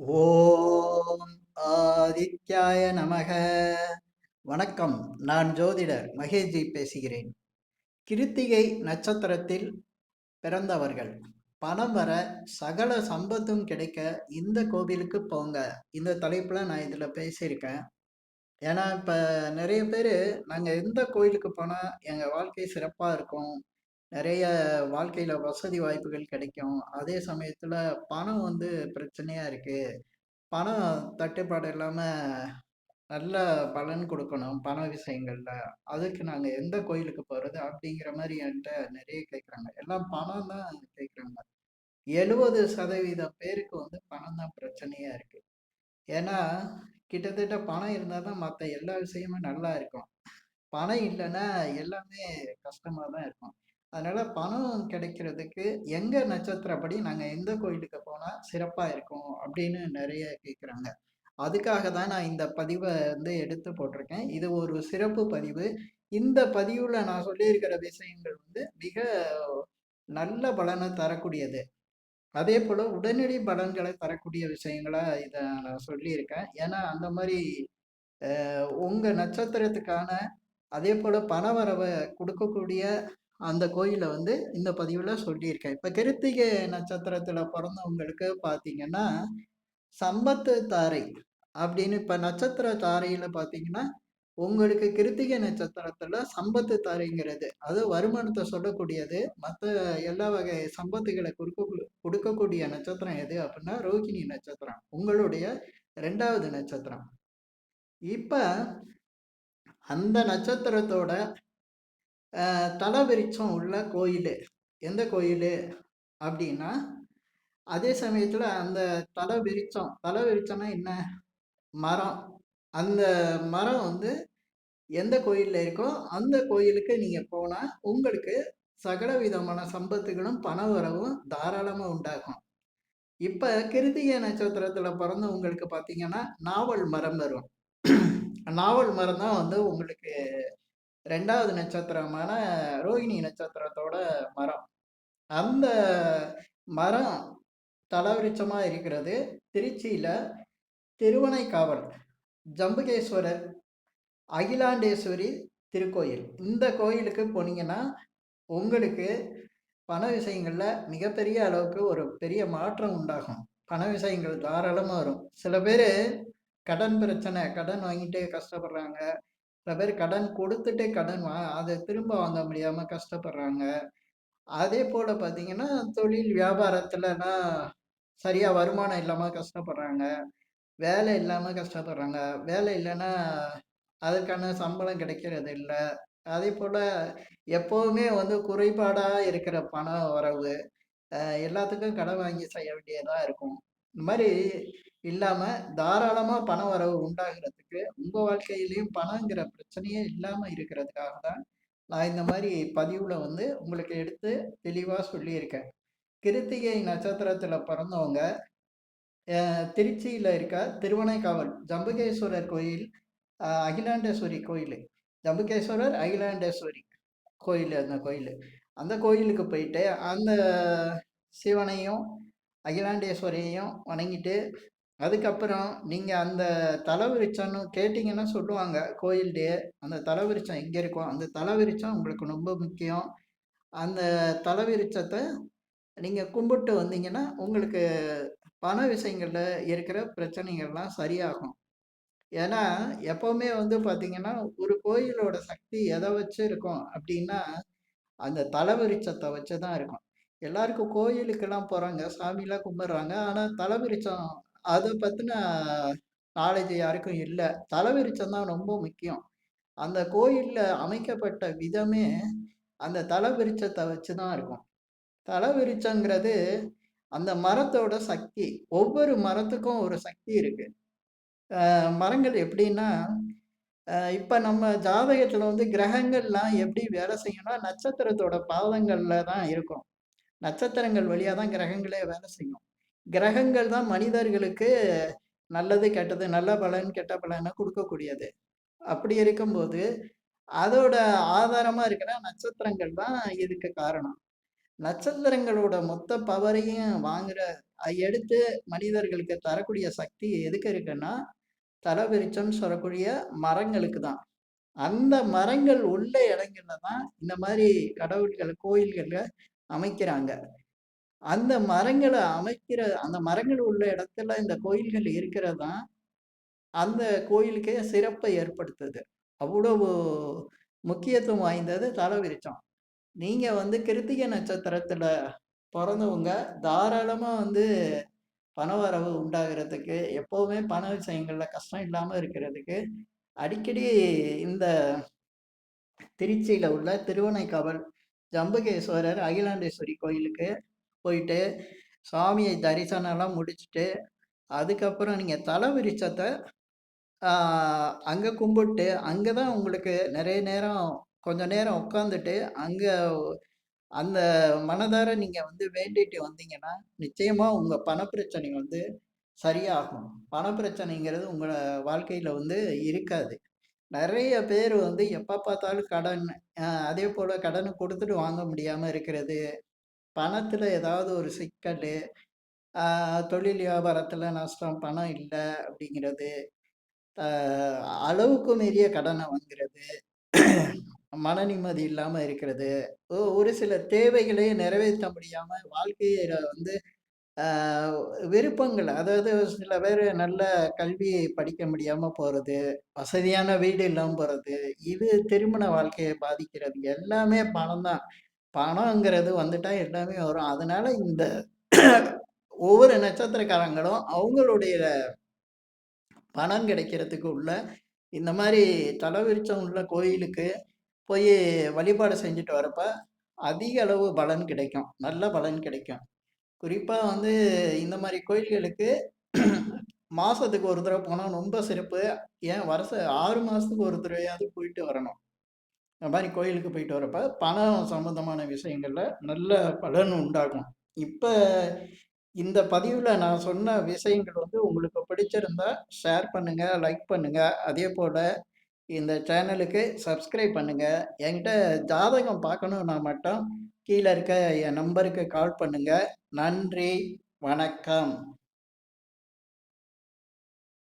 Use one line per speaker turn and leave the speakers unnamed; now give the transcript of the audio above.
ஓம் ஆதித்யாய நமக. வணக்கம். நான் ஜோதிடர் மகேஷ்ஜி பேசுகிறேன். கிருத்திகை நட்சத்திரத்தில் பிறந்தவர்கள் பணம் வர சகல சம்பத்தும் கிடைக்க இந்த கோவிலுக்கு போங்க. இந்த தலைப்புல நான் இதுல பேசியிருக்கேன். ஏன்னா இப்ப நிறைய பேரு நாங்க எந்த கோயிலுக்கு போனா எங்க வாழ்க்கை சிறப்பா இருக்கும், நிறைய வாழ்க்கையில வசதி வாய்ப்புகள் கிடைக்கும், அதே சமயத்துல பணம் பிரச்சனையா இருக்கு, பணம் தட்டுப்பாடு இல்லாம நல்ல பலன் கொடுக்கணும் பண விஷயங்கள்ல. அதுக்கு நாங்க எந்த கோயிலுக்கு போறது? அப்படிங்கிற மாரி என்ட்ட நெறைய கேட்குறாங்க. எல்லாம் பணம் தான் கேட்குறாங்க. 70% பேருக்கு பணம் தான் பிரச்சனையா இருக்கு. ஏன்னா, கிட்டத்தட்ட பணம் இருந்தா தான் மத்த எல்லா விஷயமும் நல்லா இருக்கும். பணம் இல்லன்னா எல்லாமே கஷ்டமா தான் இருக்கும். அதனால பணம் கிடைக்கிறதுக்கு எங்க நட்சத்திரப்படி நாங்க எந்த கோயிலுக்கு போனா சிறப்பா இருக்கும் அப்படின்னு நெறைய கேட்குறாங்க. அதுக்காக தான் நான் இந்த பதிவ எடுத்து போட்டிருக்கேன். இது ஒரு சிறப்பு பதிவு. இந்த பதிவுல நான் சொல்லியிருக்கிற விஷயங்கள் மிக நல்ல பலன தரக்கூடியது. அதேபோல உடனடி பலன்களை தரக்கூடிய விஷயங்களா இத நான் சொல்லியிருக்கேன். ஏன்னா, அந்த மாரி உங்க நட்சத்திரத்துக்கான அதேபோல பணவரவ குடுக்கக்கூடிய அந்த கோயில இந்த பதிவுல சொல்லியிருக்கேன். இப்ப கிருத்திகை நட்சத்திரத்துல பொறந்தவங்களுக்கு பார்த்தீங்கன்னா, சம்பத்து தாரை அப்படின்னு இப்ப நட்சத்திர தாரையில பார்த்தீங்கன்னா, உங்களுக்கு கிருத்திகை நட்சத்திரத்துல சம்பத்து தாரைங்கிறது, அது வருமானத்த சொல்லக்கூடியது. மத்த எல்லா வகை சம்பத்துகள குடுக்கக்கூடிய நட்சத்திரம் எது அப்படின்னா, ரோகிணி நட்சத்திரம். உங்களுடைய 2வது நட்சத்திரம். இப்ப அந்த நட்சத்திரத்தோட தலவிருட்சம் உள்ள கோயிலு. எந்த கோயிலு அப்படின்னா, அதே சமயத்துல அந்த தலவிருட்சம்னா என்ன? மரம். அந்த மரம் எந்த கோயில்ல இருக்கோ, அந்த கோயிலுக்கு நீங்க போனா, உங்களுக்கு சகல விதமான சம்பத்துகளும், பணவரவும் தாராளமா உண்டாகும். இப்ப கிருத்திகை நட்சத்திரத்துல பொறந்தவங்களுக்கு பார்த்தீங்கன்னா, நாவல் மரம் வரும். நாவல் மரம் தான் உங்களுக்கு 2வது நட்சத்திரமான ரோகிணி நட்சத்திரத்தோட மரம். அந்த மரம் தலவிருட்சமா இருக்கிறது திருச்சியில திருவனைக்காவல் ஜம்புகேஸ்வரர் அகிலாண்டேஸ்வரி திருக்கோயில். இந்த கோயிலுக்கு போனீங்கன்னா, உங்களுக்கு பண விஷயங்கள்ல மிகப்பெரிய அளவுக்கு ஒரு பெரிய மாற்றம் உண்டாகும். பண விஷயங்கள் தாராளமா வரும். சில பேரு கடன் பிரச்சனை, கடன் வாங்கிட்டு கஷ்டப்படுறாங்க. சில பேர் கடன் கொடுத்துட்டு அத திரும்ப வாங்க முடியாம கஷ்டப்படுறாங்க. அதேபோல பார்த்தீங்கன்னா, தொழில் வியாபாரத்துலலாம் சரியா வருமானம் இல்லாம கஷ்டப்படுறாங்க. வேலை இல்லாம கஷ்டப்படுறாங்க. வேலை இல்லன்னா, அதற்கான சம்பளம் கிடைக்கிறது இல்ல. அதேபோல எப்பவுமே குறைபாடா இருக்கிற பண வரவு, எல்லாத்துக்கும் கடன் வாங்கி செய்ய வேண்டியதா இருக்கும். இந்த மாரி இல்லாம, தாராளமா பண வரவு உண்டாகுறதுக்கு, உங்க வாழ்க்கையிலயும் பணங்கிற பிரச்சனையே இல்லாம இருக்கிறதுக்காக தான், நான் இந்த மாரி பதிவுல உங்களுக்கு எடுத்து தெளிவா சொல்லியிருக்கேன். கிருத்திகை நட்சத்திரத்துல பொறந்தவங்க, திருச்சியில இருக்க திருவனைக்காவல் ஜம்புகேஸ்வரர் கோயில், அகிலாண்டேஸ்வரி கோயிலு. ஜம்புகேஸ்வரர், அகிலாண்டேஸ்வரி கோயிலு அந்த கோயிலு. அந்த கோயிலுக்கு போயிட்டு, அந்த சிவனையும், அகிலாண்டேஸ்வரியையும் வணங்கிட்டு, அதுக்கப்புறம் நீங்க அந்த தலவிருட்சம்னு கேட்டீங்கன்னா சொல்லுவாங்க கோயில்லயே. அந்த தலவிருட்சம் எங்க இருக்கோ, அந்த தலவிருட்சம் உங்களுக்கு ரொம்ப முக்கியம். அந்த தலவிருட்சத்த நீங்க கும்பிட்டு வந்தீங்கன்னா, உங்களுக்கு பண விஷயங்கள்ல இருக்கிற பிரச்சனைகள்லாம் சரியாகும். ஏன்னா, எப்பவுமே பார்த்தீங்கன்னா, ஒரு கோயிலோட சக்தி எத வச்சு இருக்கும் அப்டின்னா, அந்த தலவிருட்சத்த வச்சு தான் இருக்கும். எல்லாருக்கும் கோயிலுக்கெல்லாம் போறாங்க, சாமிலாம் கும்பிடுறாங்க. ஆனா, தலவிருட்சம் அத பத்தின நாலேட்ஜ் யாருக்கும் இல்ல. தலவிருட்சம் தான் ரொம்ப முக்கியம். அந்த கோயில்ல அமைக்கப்பட்ட விதமே, அந்த தலவிருட்சத்த வச்சு தான் இருக்கும். தலவிருட்சங்கிறது அந்த மரத்தோட சக்தி. ஒவ்வொரு மரத்துக்கும் ஒரு சக்தி இருக்கு. மரங்கள் எப்படின்னா, இப்ப நம்ம ஜாதகத்துல கிரகங்கள்லாம் எப்படி வேலை செய்யும்னா, நட்சத்திரத்தோட பாதங்கள்ல தான் இருக்கும். நட்சத்திரங்கள் வழியா தான் கிரகங்களே வேலை செய்யும். கிரகங்கள் தான் மனிதர்களுக்கு நல்லது, கெட்டது, நல்ல பலன், கெட்ட பலன குடுக்கக்கூடியது. அப்படி இருக்கும்போது, அதோட ஆதாரமா இருக்கிற நட்சத்திரங்கள் தான் இதுக்கு காரணம். நட்சத்திரங்களோட மொத்த பவரையும் வாங்குற எடுத்து மனிதர்களுக்கு தரக்கூடிய சக்தி எதுக்கு இருக்குன்னா, தலவிருட்சம்னு சொல்லக்கூடிய மரங்களுக்கு தான். அந்த மரங்கள் உள்ள இடங்கள்ல தான் இந்த மாரி கடவுள்கள் கோயில்கள அமைக்கிறாங்க. அந்த மரங்கள் உள்ள இடத்துல இந்த கோயில்கள் இருக்கிறது தான், அந்த கோயிலுக்கே சிறப்பை ஏற்படுத்துது. அவ்வளவு முக்கியத்துவம் வாய்ந்தது தலவிருட்சம். நீங்க கிருத்திகை நட்சத்திரத்துல பொறந்தவங்க தாராளமா பணவரவு உண்டாகுறதுக்கு, எப்பவுமே பண விஷயங்கள்ல கஷ்டம் இல்லாம இருக்கிறதுக்கு, அடிக்கடி இந்த திருச்சியில உள்ள திருவானைக்காவல் ஜம்புகேஸ்வரர், அகிலாண்டேஸ்வரி கோயிலுக்கு போயிட்டு, சாமியை தரிசனம்லாம் முடிச்சுட்டு, அதுக்கப்புறம் நீங்க தல விருட்சத்த அங்க கும்பிட்டு, அங்க தான் உங்களுக்கு நெறைய நேரம் கொஞ்ச நேரம் உட்காந்துட்டு, அங்க அந்த மனதார நீங்க வேண்டிட்டு வந்தீங்கன்னா, நிச்சயமா உங்க பணப்பிரச்சனை சரியாகும். பணப்பிரச்சனைங்கிறது உங்க வாழ்க்கையில இருக்காது. நெறைய பேர் எப்ப பார்த்தாலும் கடன், அதேபோல கடன குடுத்துட்டு வாங்க முடியாம இருக்கிறது, பணத்துல ஏதாவது ஒரு சிக்கலு, அ தொழில் வியாபாரத்துல நஷ்டம், பணம் இல்ல அப்படிங்கிறது, அ அளவுக்கு மீறிய கடன வாங்குறது, மன நிம்மதி இல்லாம இருக்கிறது, ஒரு சில தேவைகளை நிறைவேற்ற முடியாம வாழ்க்கையில ஆ விருப்பங்கள், அதாவது சில பேரு நல்ல கல்வி படிக்க முடியாம போறது, வசதியான வீடு இல்லாம போறது, இது திருமண வாழ்க்கைய பாதிக்கிறது. எல்லாமே பணம் தான். பணம்ங்கிறது வந்துட்டா எல்லாமே வரும். அதனால இந்த ஒவ்வொரு நட்சத்திரக்காரங்களும் அவங்களுடைய பணம் கிடைக்கிறதுக்கு இந்த மாரி தலவிருட்சம் உள்ள கோயிலுக்கு போய் வழிபாடு செஞ்சுட்டு வரப்ப, அதிக அளவு பலன் கிடைக்கும். நல்ல பலன் கிடைக்கும். குறிப்பா இந்த மாரி கோயில்களுக்கு மாசத்துக்கு ஒரு தடவ போனா ரொம்ப சிறப்பு. ஏன் வருஷம் 6 மாசத்துக்கு ஒரு தடவையாவது போயிட்டு வரணும். இந்த மாரி கோயிலுக்கு போயிட்டு வரப்ப, பணம் சம்பந்தமான விஷயங்கள்ல நல்ல பலன் உண்டாகும். இப்ப இந்த பதிவுல நான் சொன்ன விஷயங்கள் உங்களுக்கு பிடிச்சிருந்தா ஷேர் பண்ணுங்க, லைக் பண்ணுங்க. அதேபோல இந்த சேனலுக்கு சப்ஸ்கிரைப் பண்ணுங்க. என்கிட்ட ஜாதகம் பார்க்கணும்னா மட்டும் கீழ இருக்க என் நம்பருக்கு கால் பண்ணுங்க. நன்றி, வணக்கம்.